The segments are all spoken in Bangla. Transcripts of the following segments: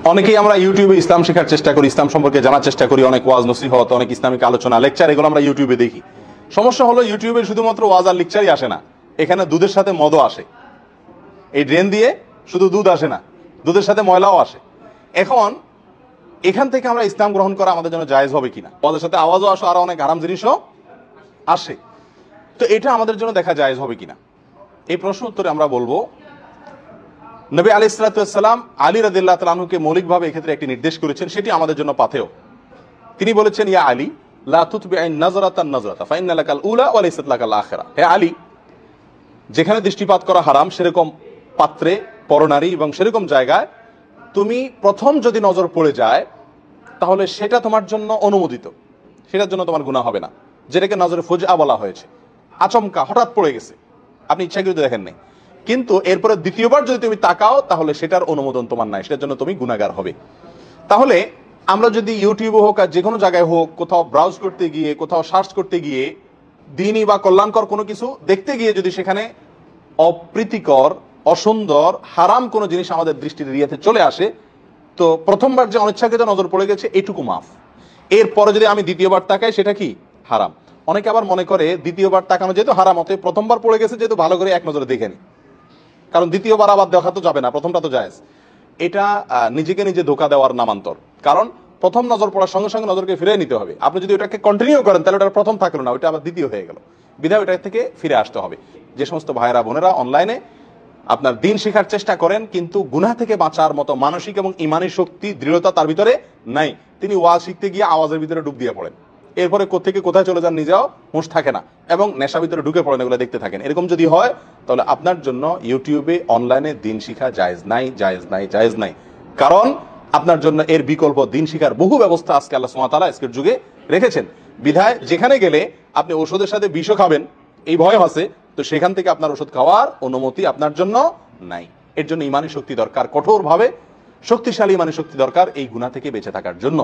অনেকেই আমরা ইউটিউবে ইসলাম শেখার চেষ্টা করি, ইসলাম সম্পর্কে জানার চেষ্টা করি, অনেক ওয়াজ নসিহত, অনেক ইসলামিক আলোচনা, লেকচার, এগুলো আমরা ইউটিউবে দেখি। সমস্যা হলো ইউটিউবে শুধুমাত্র ওয়াজ আর লেকচারই আসে না, এখানে দুধের সাথে মদও আসে। এই ড্রেন দিয়ে শুধু দুধ আসে না, দুধের সাথে ময়লাও আসে। এখন এখান থেকে আমরা ইসলাম গ্রহণ করা আমাদের জন্য জায়েজ হবে কিনা? ওয়াজের সাথে আওয়াজও আসে, আরো অনেক হারাম জিনিসও আসে, তো এটা আমাদের জন্য দেখা জায়েজ হবে কিনা, এই প্রশ্ন উত্তরে আমরা বলবো, নবী আলাইহিস সালাতু ওয়াস সালাম আলী রাদিয়াল্লাহু তাআলা আনহুকে মৌলিকভাবে এক্ষেত্রে একটি নির্দেশ করেছেন, সেটি আমাদের জন্য পাথেয়। তিনি বলেছেন, ইয়া আলী লা তুতবি'আন নাজরাতান নাজরাতা ফাইন্না লাকাল উলা ওয়া লাইসাত লাকাল আখিরা। হে আলী, যেখানে দৃষ্টিপাত করা হারাম সেরকম পাত্রে, পরনারী এবং সেরকম জায়গায় তুমি প্রথম যদি নজর পড়ে যায় তাহলে সেটা তোমার জন্য অনুমোদিত, সেটার জন্য তোমার গুনাহ হবে না, যেটাকে নজরে ফুজআ বলা হয়েছে। আচমকা হঠাৎ পড়ে গেছে, আপনি ইচ্ছাকৃত দেখেন নাই, কিন্তু এরপরে দ্বিতীয়বার যদি তুমি তাকাও তাহলে সেটার অনুমোদন তোমার নাই, সেটার জন্য তুমি গুনাহগার হবে। তাহলে আমরা যদি ইউটিউবে হোক আর যে কোনো জায়গায় হোক, কোথাও ব্রাউজ করতে গিয়ে, কোথাও সার্চ করতে গিয়ে, দ্বীনি বা কল্যাণকর কোনো কিছু দেখতে গিয়ে যদি সেখানে অপ্রীতিকর, অসুন্দর, হারাম কোনো জিনিস আমাদের দৃষ্টির এরিয়াতে চলে আসে, তো প্রথমবার যে অনিচ্ছাকৃত নজর পড়ে গেছে এটুকু মাফ। এরপরে যদি আমি দ্বিতীয়বার তাকাই সেটা কি হারাম। অনেকে আবার মনে করে দ্বিতীয়বার তাকানো যেহেতু হারাম, হতে প্রথমবার পড়ে গেছে যেহেতু ভালো করে এক নজরে দেখে নি, কারণ দ্বিতীয়বার আবার দেখা তো যাবে না, প্রথমটা তো জায়েজ। এটা নিজেকে নিজে ধোকা দেওয়ার নামান্তর। কারণ প্রথম নজর পড়ার সঙ্গে সঙ্গে নজরকে ফিরে নিতে হবে। আপনি যদি ওটাকে কন্টিনিউ করেন তাহলে ওটা প্রথম থাকলো না, ওটা আবার দ্বিতীয় হয়ে গেল। বিধায় ওটা থেকে ফিরে আসতে হবে। যে সমস্ত ভাইয়েরা বোনেরা অনলাইনে আপনার দিন শেখার চেষ্টা করেন কিন্তু গুনাহ থেকে বাঁচার মতো মানসিক এবং ইমানি শক্তি, দৃঢ়তা তার ভিতরে নাই, তিনি ওয়াজ শিখতে গিয়ে আওয়াজের ভিতরে ডুব দিয়ে পড়েন, এরপরে কোত্থেকে কোথায় চলে যান নিজেও হুঁশ থাকে না, এবং নেশা ভিতরে ঢুকে পড়েন, এগুলো দেখতে থাকেন। এরকম যদি হয় তাহলে আপনার জন্য ইউটিউবে অনলাইনে দিন শিখা জায়েজ নাই, জায়েজ নাই, জায়েজ নাই। কারণ আপনার জন্য এর বিকল্প দিন শিখার বহু ব্যবস্থা আজকে আল্লাহ সুবহানাহু ওয়া তাআলা আজকের যুগে রেখেছেন। বিধায় যেখানে গেলে আপনি ওষুধের সাথে বিষও খাবেন এই ভয় আছে, তো সেখান থেকে আপনার ওষুধ খাওয়ার অনুমতি আপনার জন্য নাই। এর জন্য ইমানি শক্তি দরকার, কঠোরভাবে শক্তিশালী ইমানি শক্তি দরকার এই গুনাহ থেকে বেঁচে থাকার জন্য।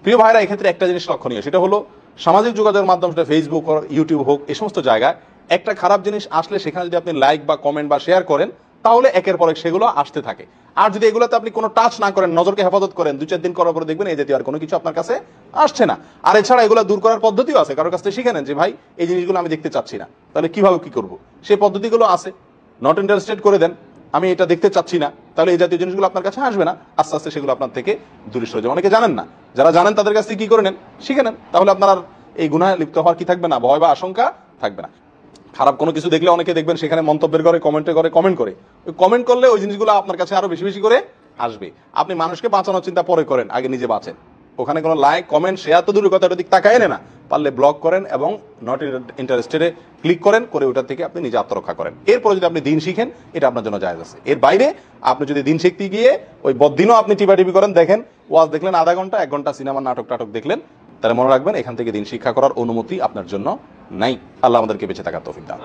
প্রিয় ভাইরা, এক্ষেত্রে একটা জিনিস লক্ষণীয়, সেটা হলো সামাজিক যোগাযোগের মাধ্যম, সেটা ফেসবুক হোক, ইউটিউব হোক, এই সমস্ত জায়গায় একটা খারাপ জিনিস আসলে সেখানে যদি আপনি লাইক বা কমেন্ট বা শেয়ার করেন তাহলে একের পর এক সেগুলো আসতে থাকে। আর যদি এগুলোতে আপনি কোনো টাচ না করেন, নজরকে হেফাজত করেন, 2-4 দিন করার পরে দেখবেন এই জাতীয় আর কোনো কিছু আপনার কাছে আসছে না। আর এছাড়া এগুলো দূর করার পদ্ধতিও আছে, কারোর কাছ থেকে শিখে নেন যে ভাই এই জিনিসগুলো আমি দেখতে চাচ্ছি না, তাহলে কিভাবে কি করব, সেই পদ্ধতিগুলো আছে। নট ইন্টারেস্টেড করে দেন, আমি এটা দেখতে চাচ্ছি না, তাহলে এই জাতীয় জিনিসগুলো আপনার কাছে আসবে না, আস্তে আস্তে সেগুলো আপনার থেকে দূরে সরে যাবে। অনেকে জানেন না, যারা জানেন তাদের কাছ থেকে কি করে নেন, শিখে নেন, তাহলে আপনার আর এই গুনাহে লিপ্ত হওয়ার কি থাকবে না, ভয় বা আশঙ্কা থাকবে না। খারাপ কোনো কিছু দেখলে অনেকে দেখবেন সেখানে মন্তব্যের করে, কমেন্টে করে, কমেন্ট করে, ওই কমেন্ট করলে ওই জিনিসগুলো আপনার কাছে আরো বেশি বেশি করে আসবে। আপনি মানুষকে বাঁচানোর চিন্তা পরে করেন, আগে নিজে বাঁচেন। ওখানে কোনো লাইক, কমেন্ট, শেয়ার তো দূরের কথা, ওটা দিক তাকায় না, পারলে ব্লক করেন এবং নট ইন্টারেস্টেডে ক্লিক করেন, করে ওটা থেকে আপনি নিজে আত্মরক্ষা করেন। এরপরে যদি আপনি দিন শিখেন এটা আপনার জন্য জায়েজ আছে। এর বাইরে আপনি যদি দিন শিখতে গিয়ে ওই বদ্দিনও আপনি টিপাটিপি করেন, দেখেন ওয়াজ দেখলেন আধা ঘন্টা, 1 ঘন্টা সিনেমা নাটক টাটক দেখলেন, তাহলে মনে রাখবেন এখান থেকে দিন শিক্ষা করার অনুমতি আপনার জন্য নাই। আল্লাহ আমাদেরকে বেঁচে থাকার তৌফিক দান।